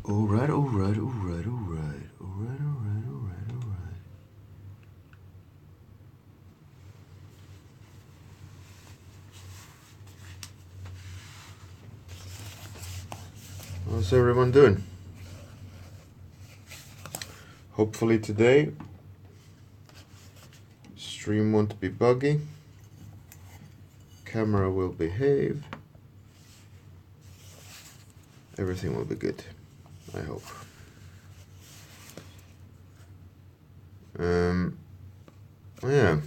Alright, alright, alright, alright, alright, alright, alright, alright. How's everyone doing? Hopefully today stream won't be buggy, camera will behave, everything will be good, I hope. Yeah.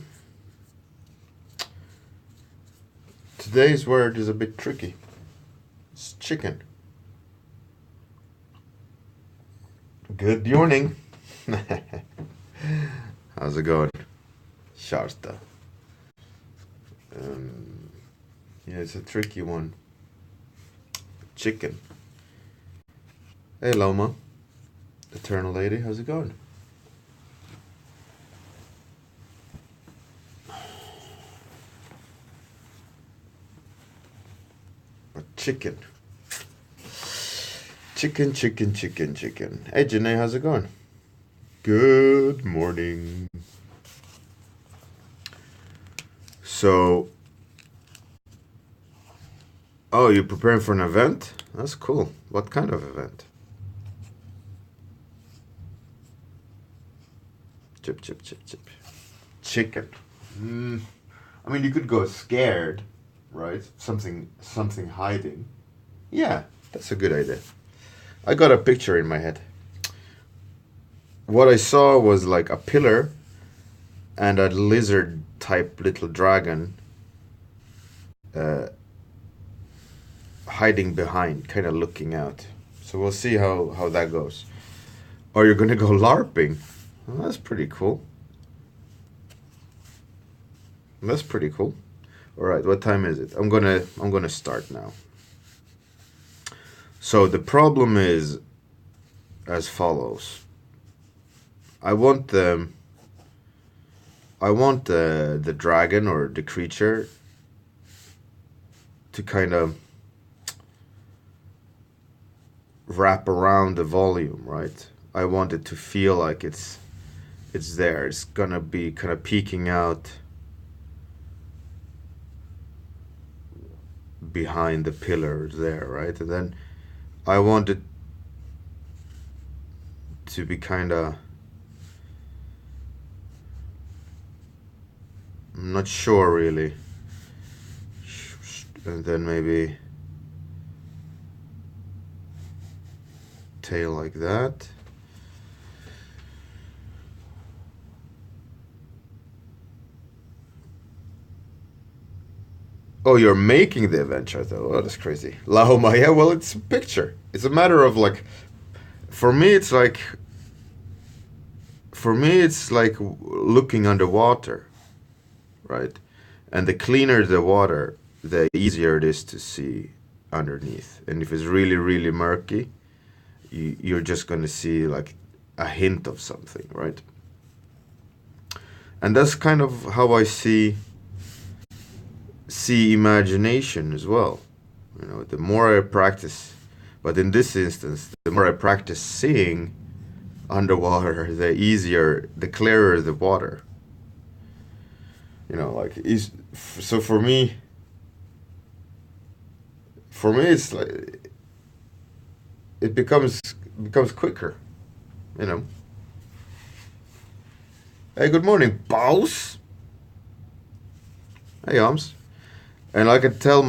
Today's word is a bit tricky. It's chicken. Good morning. How's it going? Sharta. Yeah, it's a tricky one. Chicken. Hey Loma. Eternal Lady, how's it going? Chicken. Chicken, chicken, chicken, chicken. Hey Janae, how's it going? Good morning. So, oh, you're preparing for an event? That's cool. What kind of event? Chip, chip, chip, chip. Chicken. I mean, you could go scared, right? Something hiding. Yeah, that's a good idea. I got a picture in my head. What I saw was like a pillar and a lizard type little dragon hiding behind, kind of looking out. So we'll see how that goes. Or you're gonna go LARPing. Well, that's pretty cool. That's pretty cool. All right, what time is it? I'm gonna start now. So the problem is as follows. I want the dragon or the creature to kind of wrap around the volume, right? I want it to feel like it's there. It's gonna be kind of peeking out behind the pillar there, right? And then I want it to be kind of, I'm not sure really. And then maybe tail like that. Oh, you're making the adventure. I thought, oh, that's crazy. Lahoma, yeah, well, it's a picture. It's a matter of like, for me, it's like looking underwater, right? And the cleaner the water, the easier it is to see underneath. And if it's really, really murky, you're just going to see like a hint of something, right? And that's kind of how I see imagination as well. You know, the more I practice, but in this instance, the more I practice seeing underwater, the clearer the water. You know, like, so for me, it's like, it becomes quicker, you know. Hey, good morning, boss. Hey, Arms. And like I tell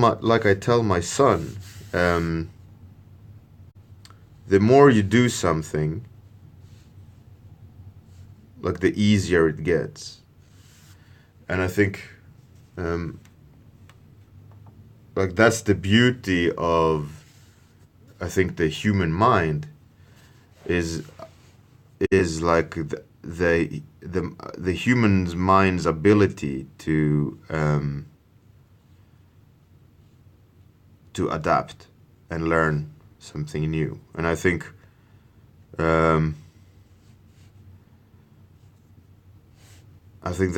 my son, the more you do something, like the easier it gets. And I think, like that's the beauty of, I think, the human mind is like the human's mind's ability to adapt and learn something new. And I think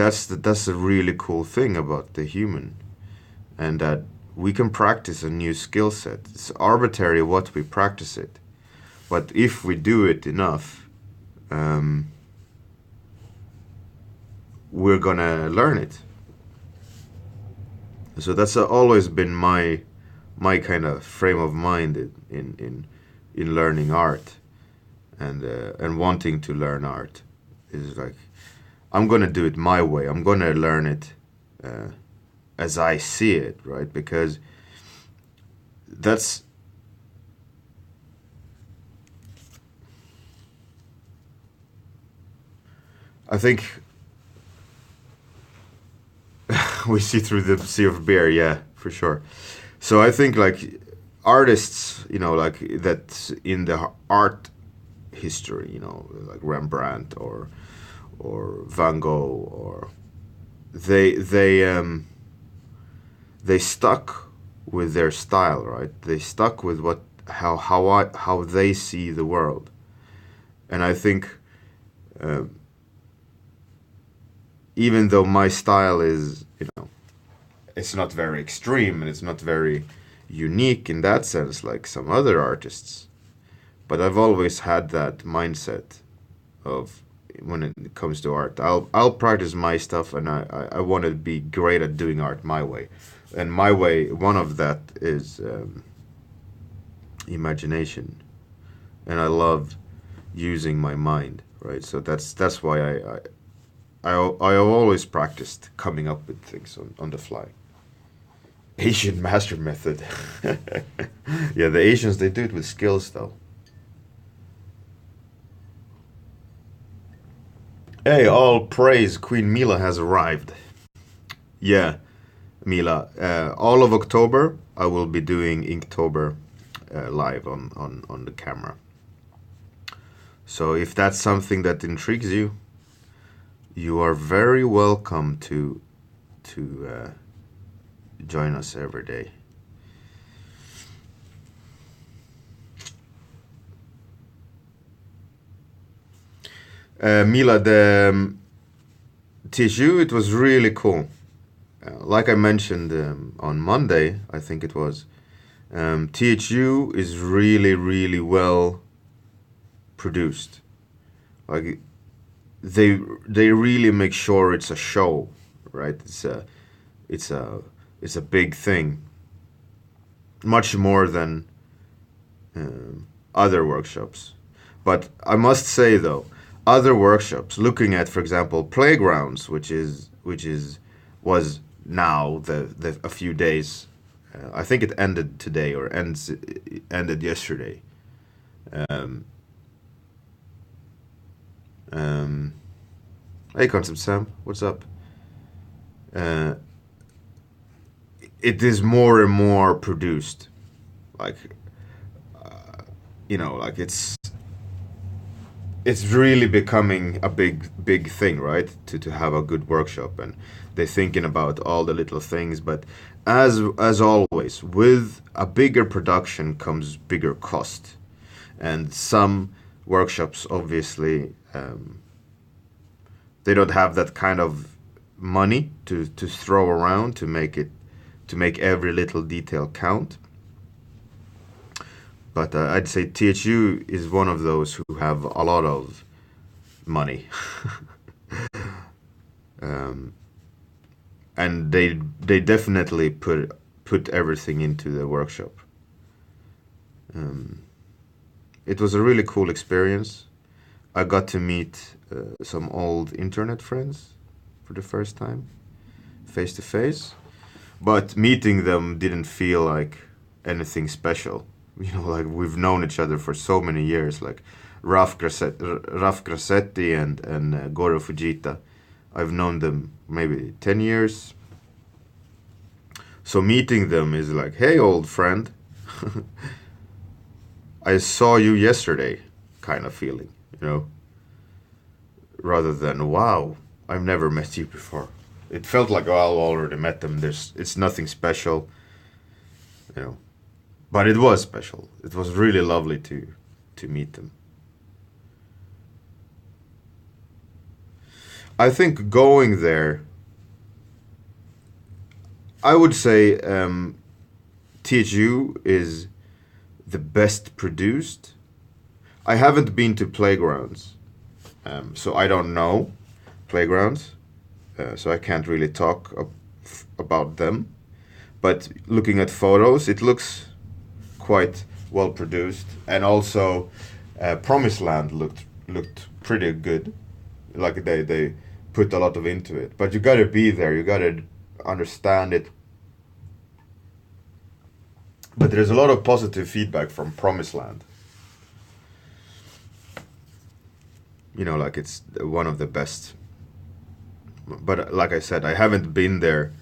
that's a really cool thing about the human, and that we can practice a new skill set. It's arbitrary what we practice it, But if we do it enough, we're gonna learn it. So that's always been my kind of frame of mind in learning art, and wanting to learn art is like, I'm gonna do it my way. I'm gonna learn it as I see it, right? Because that's I think we see through the sea of beer, yeah, for sure. So I think like artists, like that in the art history, like Rembrandt or Van Gogh, or they stuck with their style, right? They stuck with how they see the world, and I think even though my style is, it's not very extreme and it's not very unique in that sense, like some other artists, but I've always had that mindset of, when it comes to art, I'll practice my stuff, and I want to be great at doing art my way, and my way, one of that is imagination, and I love using my mind, right? So that's why I have always practiced coming up with things on the fly. Asian master method. Yeah, the Asians, they do it with skills though. Hey, all praise, Queen Mila has arrived. Yeah, Mila. All of October, I will be doing Inktober live on the camera. So if that's something that intrigues you, you are very welcome to join us every day. Mila, the TSU, it was really cool. Like I mentioned on Monday, I think it was, THU is really, really well produced. Like they really make sure it's a show, right? It's a big thing, much more than other workshops. But I must say though, other workshops, looking at, for example, Playgrounds, which was now the a few days. I think it ended today, or ended yesterday. Um, hey, Concept Sam, what's up? Uh, it is more and more produced, like like it's really becoming a big thing, right? To have a good workshop, and they're thinking about all the little things. But as always, with a bigger production comes bigger cost, and some workshops obviously they don't have that kind of money to throw around to make every little detail count. But I'd say THU is one of those who have a lot of money. um, and they definitely put everything into the workshop. It was a really cool experience. I got to meet some old internet friends for the first time, face to face. But meeting them didn't feel like anything special. Like we've known each other for so many years, like Raf Grassetti and Goro Fujita. I've known them maybe 10 years. So meeting them is like, hey, old friend, I saw you yesterday kind of feeling, rather than, wow, I've never met you before. It felt like, oh, I already met them. It's nothing special, But it was special. It was really lovely to meet them. I think going there, I would say THU is the best produced, I haven't been to playgrounds, so I don't know playgrounds, so I can't really talk about them. But looking at photos, it looks quite well produced, and also Promised Land looked pretty good. Like they put a lot of into it. But you gotta be there. You gotta understand it. But there's a lot of positive feedback from Promised Land. You know, like it's one of the best. But like I said, I haven't been there,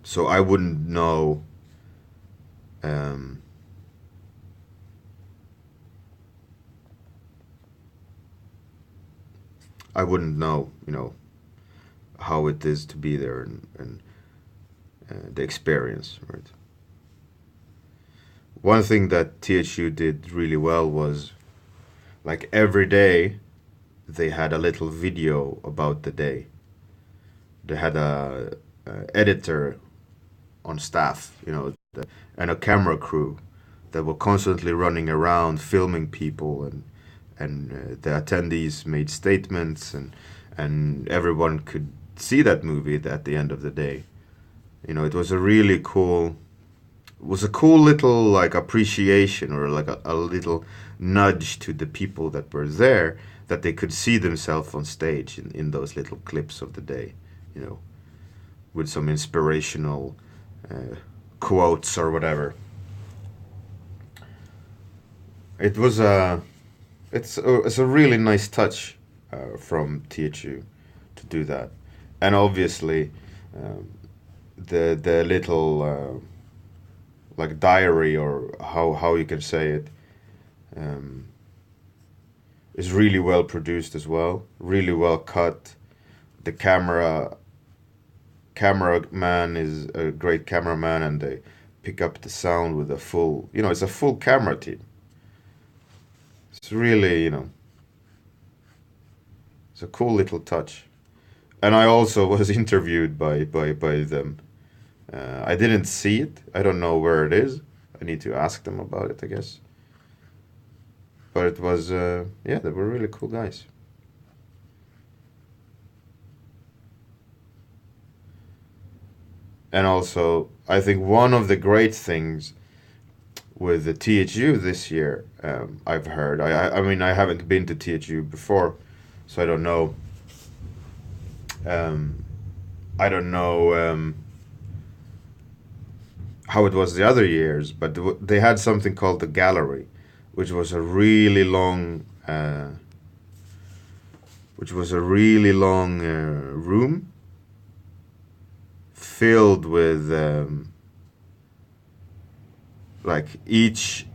so I wouldn't know. I wouldn't know, you know, how it is to be there and the experience, right? One thing that THU did really well was, like, every day they had a little video about the day. They had a editor on staff, you know, and a camera crew that were constantly running around filming people, and the attendees made statements, and everyone could see that movie at the end of the day. You know, it was a really cool, it was a cool little like appreciation, or like a little nudge to the people that were there, that they could see themselves on stage in those little clips of the day, you know, with some inspirational quotes or whatever. It was it's a really nice touch from THU to do that, and obviously um, the little like diary, or how you can say it, um, is really well produced as well, really well cut. The cameraman is a great cameraman, and they pick up the sound with a full, you know, it's a full camera team. It's really, you know, it's a cool little touch. And I also was interviewed by them. I didn't see it. I don't know where it is. I need to ask them about it, I guess. But it was, yeah, they were really cool guys. And also, I think one of the great things with the THU this year, I've heard. I mean, I haven't been to THU before, so I don't know. Um, I don't know how it was the other years, but they had something called the gallery, which was a really long, room filled with like each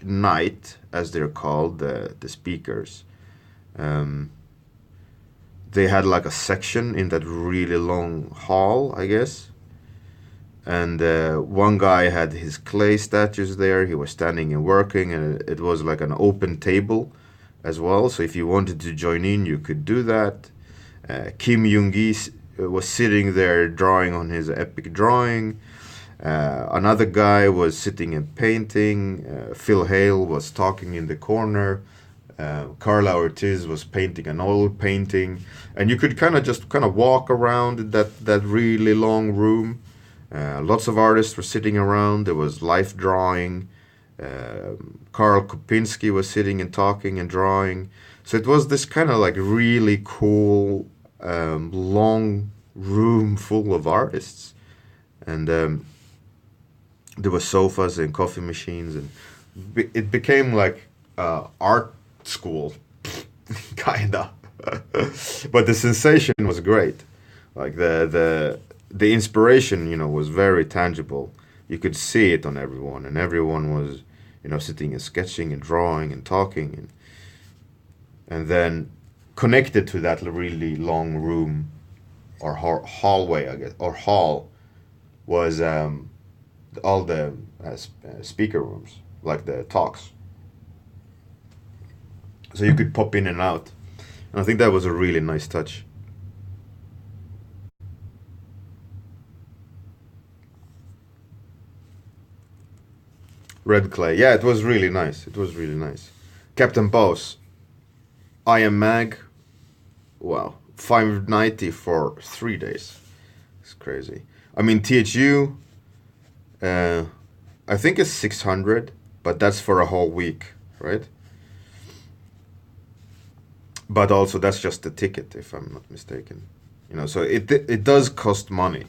night, as they're called, the speakers. Um, they had like a section in that really long hall, I guess. And one guy had his clay statues there. He was standing and working, and it was like an open table as well. So if you wanted to join in, you could do that. Kim Young-gi was sitting there drawing on his epic drawing. Another guy was sitting and painting. Phil Hale was talking in the corner. Carla Ortiz was painting an oil painting, and you could kind of walk around that really long room. Lots of artists were sitting around. There was life drawing. Karl Kopinski was sitting and talking and drawing. So it was this kind of like really cool, long room full of artists. And there were sofas and coffee machines, and it became like art school, kinda. But the sensation was great. Like the inspiration, you know, was very tangible. You could see it on everyone, and everyone was, you know, sitting and sketching and drawing and talking, and then connected to that really long room, or hallway, I guess, or hall, was all the speaker rooms, like the talks. So you could pop in and out. And I think that was a really nice touch. Red Clay. Yeah, it was really nice. It was really nice. Captain Boss. I Am Mag. Wow. 590 for 3 days. It's crazy. I mean, THU, I think it's 600, but that's for a whole week, right? But also, that's just the ticket, if I'm not mistaken. You know, so it does cost money,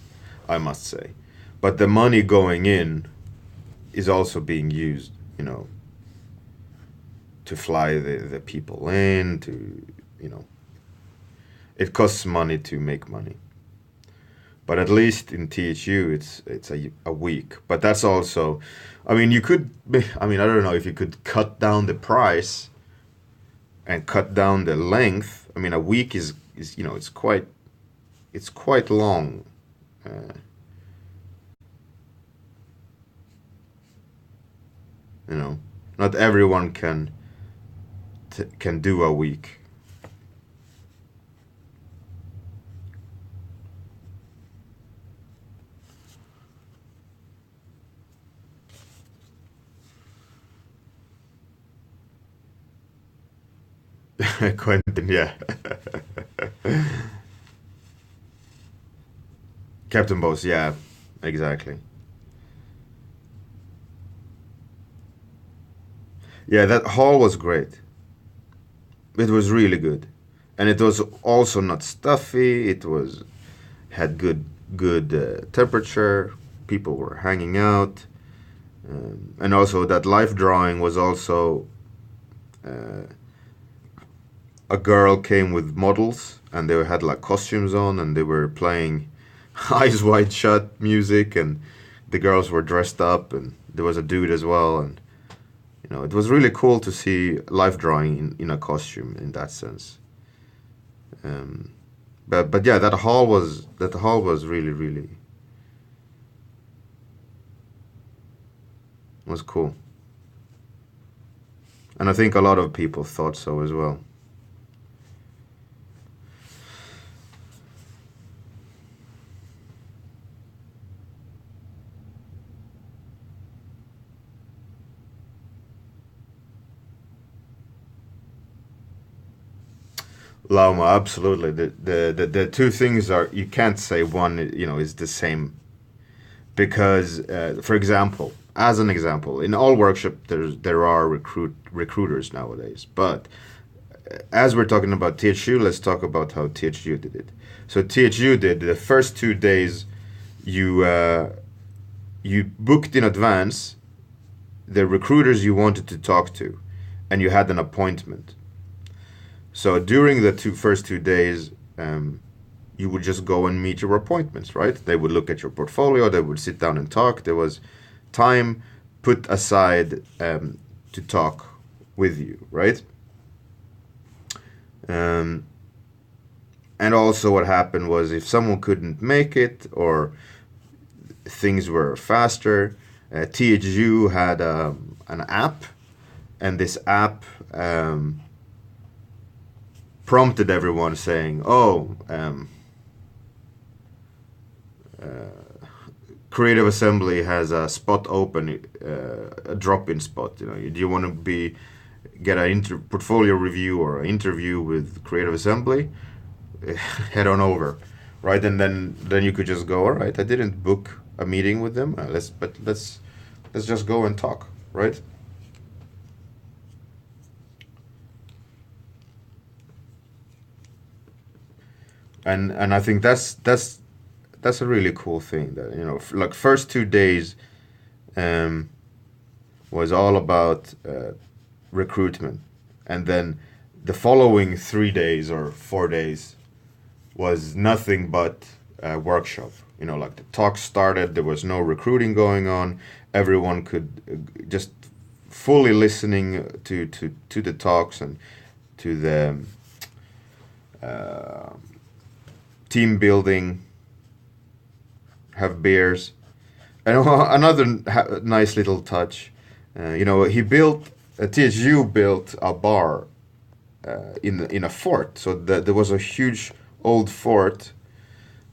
I must say. But the money going in is also being used, you know, to fly the people in, to, you know, it costs money to make money. But at least in THU, it's a week. But that's also, I mean, I don't know if you could cut down the price and cut down the length. I mean, a week is you know, it's quite long. You know, not everyone can do a week. Quentin, yeah. Captain Boss, yeah, exactly. Yeah, that hall was great. It was really good, and it was also not stuffy. It was had good temperature. People were hanging out, and also that life drawing was also uh, a girl came with models, and they had like costumes on, and they were playing eyes wide shut music, and the girls were dressed up, and there was a dude as well, and you know, it was really cool to see life drawing in a costume in that sense. Um, but yeah, that hall was really was cool, and I think a lot of people thought so as well. Lauma, absolutely. The two things are, you can't say one, you know, is the same, because for example, as an example, in all workshop there are recruiters nowadays, but as we're talking about THU, let's talk about how THU did it. So THU did the first 2 days, you you booked in advance the recruiters you wanted to talk to, and you had an appointment. So during the first 2 days, you would just go and meet your appointments, right? They would look at your portfolio, they would sit down and talk. There was time put aside to talk with you, right? Um, and also, what happened was, if someone couldn't make it, or things were faster, THU had an app, and this app prompted everyone saying, "Oh, Creative Assembly has a spot open, a drop-in spot. You know, do you want to get a portfolio review or an interview with Creative Assembly? Head on over, right?" And then you could just go, "All right, I didn't book a meeting with them. Let's just go and talk," right? And I think that's a really cool thing, that, you know, like, first 2 days um, was all about recruitment, and then the following 3 days or 4 days was nothing but workshop. You know, like, the talk started, there was no recruiting going on. Everyone could just fully listening to the talks, and to the uh, team building, have beers. And another nice little touch, you know, THU built a bar in a fort. So there was a huge old fort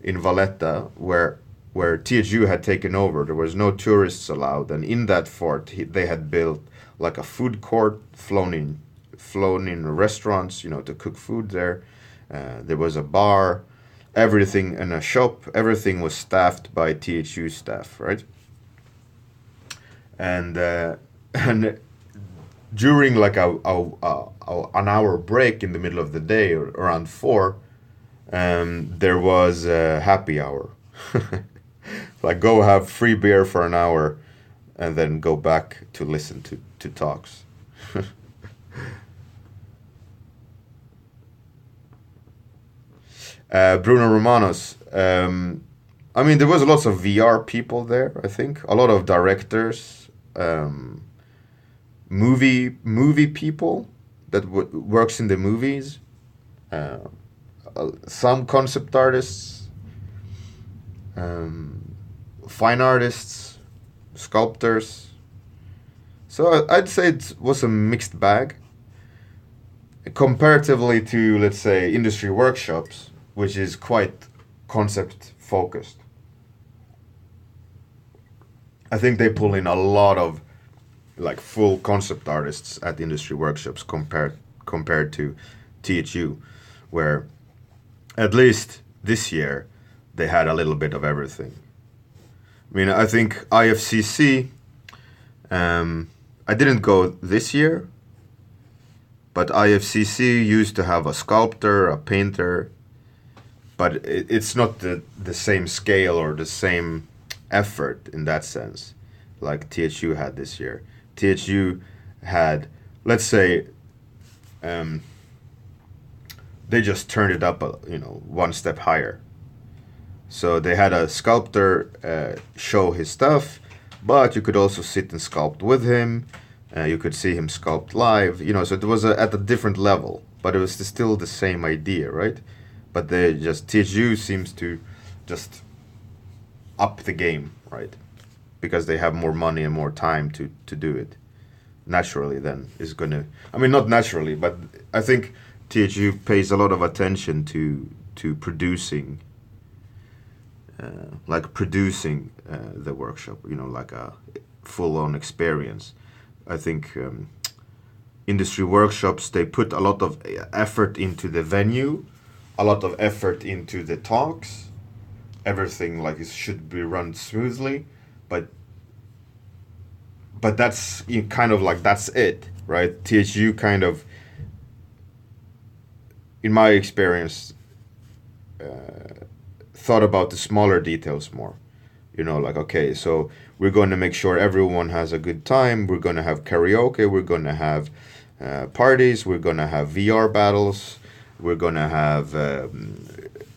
in Valletta, where where THU had taken over. There was no tourists allowed, and in that fort they had built like a food court, flown in restaurants, to cook food there. There was a bar, everything, and a shop. Everything was staffed by THU staff, right? And and during like an hour break in the middle of the day, or around 4, there was a happy hour. Like, go have free beer for an hour and then go back to listen to talks. Bruno Romanos. I mean, there was lots of VR people there, I think. A lot of directors, movie people that works in the movies. Some concept artists, fine artists, sculptors. So I'd say it was a mixed bag. Comparatively to, let's say, industry workshops, which is quite concept focused. I think they pull in a lot of like full concept artists at industry workshops compared to THU, where at least this year they had a little bit of everything. I mean, I think IFCC, I didn't go this year, but IFCC used to have a sculptor, a painter, but it's not the same scale or the same effort in that sense like THU had this year. THU had, let's say, they just turned it up, one step higher. So they had a sculptor show his stuff, but you could also sit and sculpt with him. You could see him sculpt live, so it was at a different level, but it was still the same idea, right? But THU seems to just up the game, right? Because they have more money and more time to do it. Naturally, then, is going to, I mean, not naturally, but I think THU pays a lot of attention to producing, the workshop, like a full-on experience. I think industry workshops, they put a lot of effort into the venue, a lot of effort into the talks. Everything like it should be run smoothly, but that's kind of like that's it, right? THU kind of, in my experience, thought about the smaller details more. Like, okay, so we're going to make sure everyone has a good time. We're going to have karaoke. We're going to have parties. We're going to have VR battles. We're going to have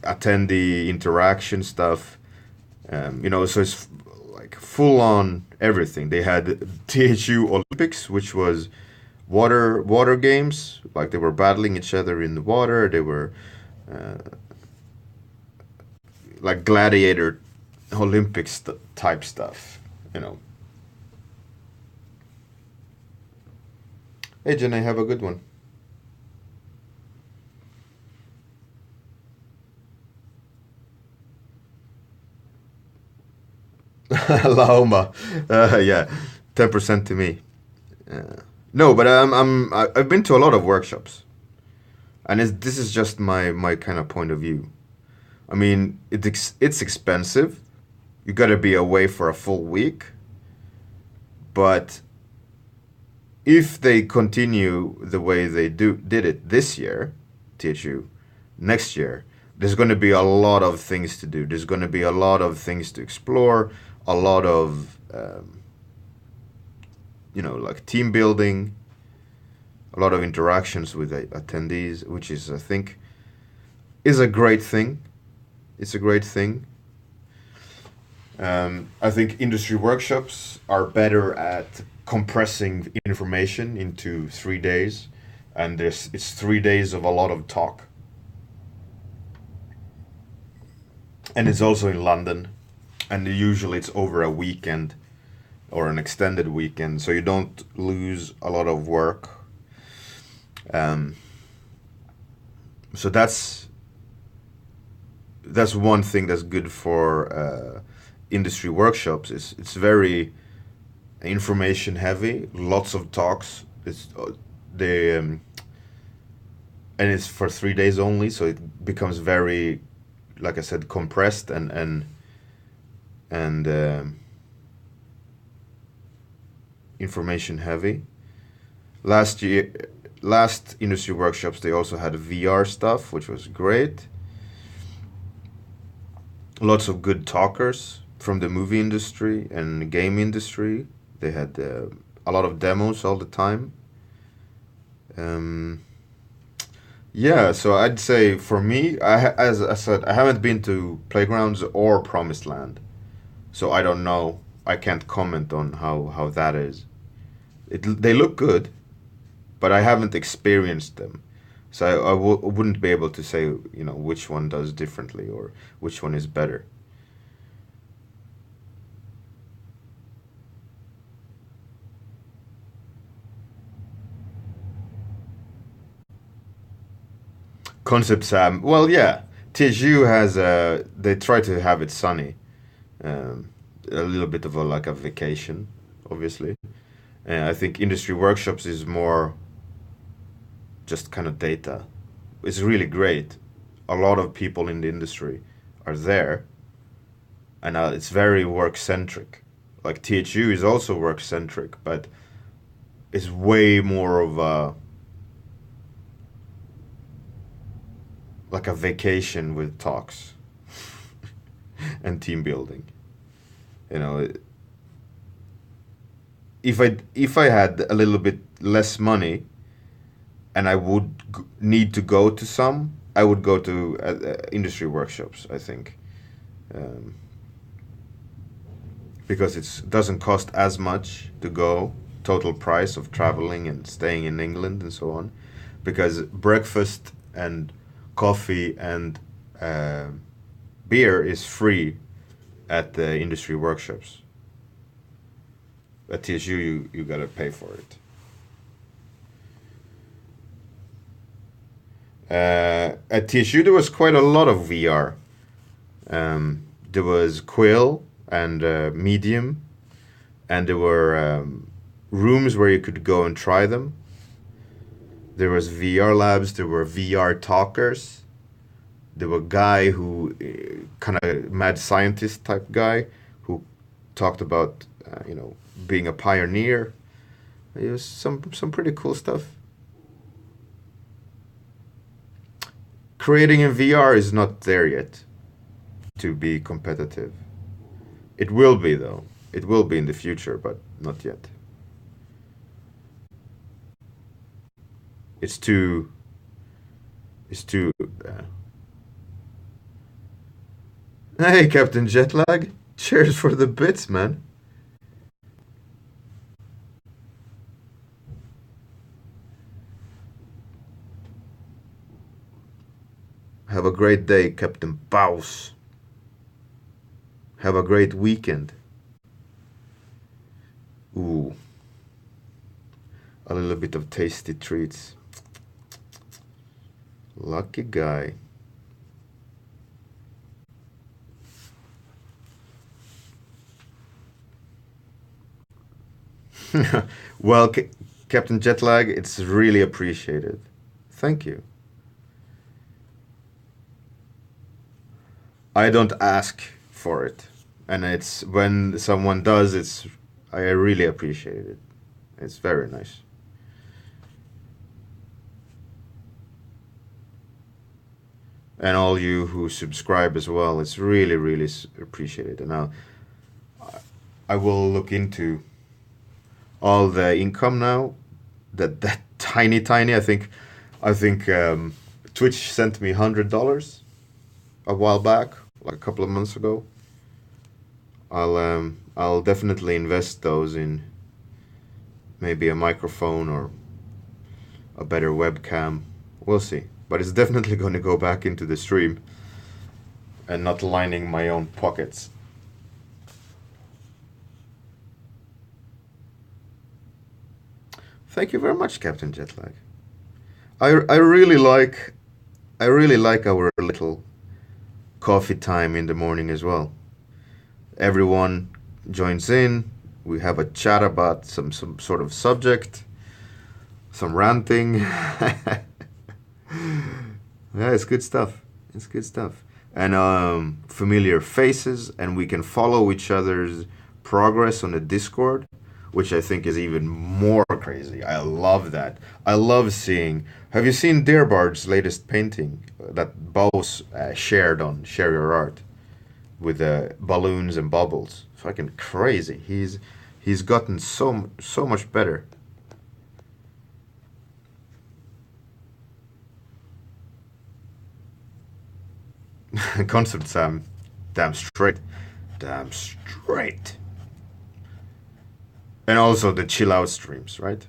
attendee interaction stuff. So it's like full on everything. They had THU Olympics, which was water games. Like, they were battling each other in the water. They were like gladiator Olympics type stuff, Hey, Jenny, have a good one. Laoma, yeah, 10% to me. No, but I've been to a lot of workshops, and this is just my kind of point of view. I mean, it's expensive. You got to be away for a full week. But if they continue the way they did it this year, THU, next year, there's going to be a lot of things to do. There's going to be a lot of things to explore, a lot of, like team building, a lot of interactions with attendees, which is, I think, is a great thing. It's a great thing. I think industry workshops are better at compressing information into 3 days, and it's 3 days of a lot of talk. And it's also in London, and usually it's over a weekend or an extended weekend, so you don't lose a lot of work. So that's one thing that's good for industry workshops is it's very information heavy, lots of talks. It's the and it's for 3 days only, so it becomes very, like I said, compressed and information heavy. Last year, last industry workshops, they also had VR stuff, which was great. Lots of good talkers from the movie industry and the game industry. They had a lot of demos all the time. Um, yeah, so I'd say for me, as I said, I haven't been to Playgrounds or Promised Land, so I don't know. I can't comment on how that is. They look good, but I haven't experienced them. So wouldn't be able to say, which one does differently or which one is better. Concept Sam, well, yeah, TSU has they try to have it sunny, um, a little bit of a like a vacation, obviously. And I think industry workshops is more just kind of data. It's really great. A lot of people in the industry are there, and it's very work centric. Like THU is also work centric, but it's way more of a like a vacation with talks and team building. You know, if I had a little bit less money and I would need to go to some, I would go to industry workshops, I think, um, because it doesn't cost as much to go, total price of traveling and staying in England and so on, because breakfast and coffee and uh, beer is free at the industry workshops. At TSU, you gotta pay for it. At TSU, there was quite a lot of VR. There was Quill and Medium, and there were rooms where you could go and try them. There was VR labs. There were VR talkers. There were a guy who kind of mad scientist type guy who talked about being a pioneer. It was some pretty cool stuff. Creating in VR is not there yet to be competitive. It will be though. It will be in the future, but not yet. It's too. It's too. Hey, Captain Jetlag. Cheers for the bits, man. Have a great day, Captain Paus. Have a great weekend. Ooh, a little bit of tasty treats. Lucky guy. Well, Captain Jetlag, it's really appreciated. Thank you. I don't ask for it, and it's when someone does, I really appreciate it. It's very nice. And all you who subscribe as well, it's really really appreciated. And I will look into all the income now. That tiny. I think Twitch sent me $100 a while back, like a couple of months ago. I'll definitely invest those in maybe a microphone or a better webcam. We'll see. But it's definitely going to go back into the stream and not lining my own pockets. Thank you very much, Captain Jetlag. I really like our little coffee time in the morning as well. Everyone joins in. We have a chat about some sort of subject, some ranting. Yeah, it's good stuff. It's good stuff. And familiar faces, and we can follow each other's progress on the Discord, which I think is even more crazy. I love that. I love seeing. Have you seen Dearbard's latest painting that Bo's shared on Share Your Art with balloons and bubbles? Fucking crazy. He's gotten so much better. Concept Sam, damn straight, damn straight. And also the chill out streams, right?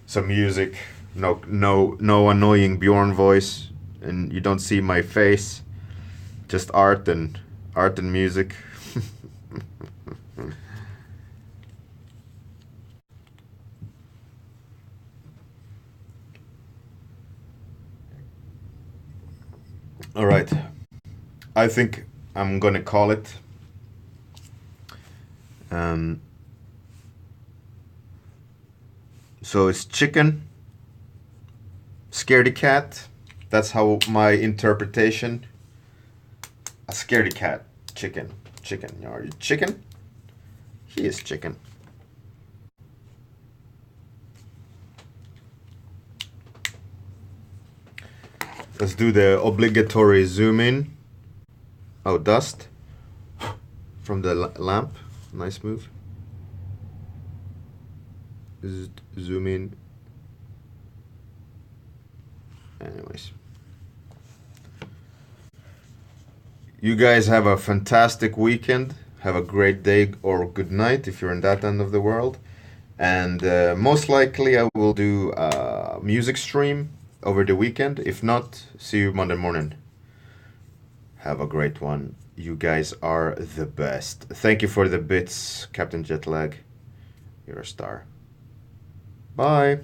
Some music, no annoying Bjorn voice, and you don't see my face. Just art and music. All right, I think I'm gonna call it. So it's chicken, scaredy cat. That's how my interpretation. A scaredy cat, chicken. Are you chicken? He is chicken. Let's do the obligatory zoom in. Oh, dust from the lamp. Nice move. Zoom in. Anyways. You guys have a fantastic weekend. Have a great day or good night if you're in that end of the world. And most likely I will do a music stream over the weekend. If not, see you Monday morning. Have a great one. You guys are the best. Thank you for the bits, Captain Jetlag. You're a star. Bye.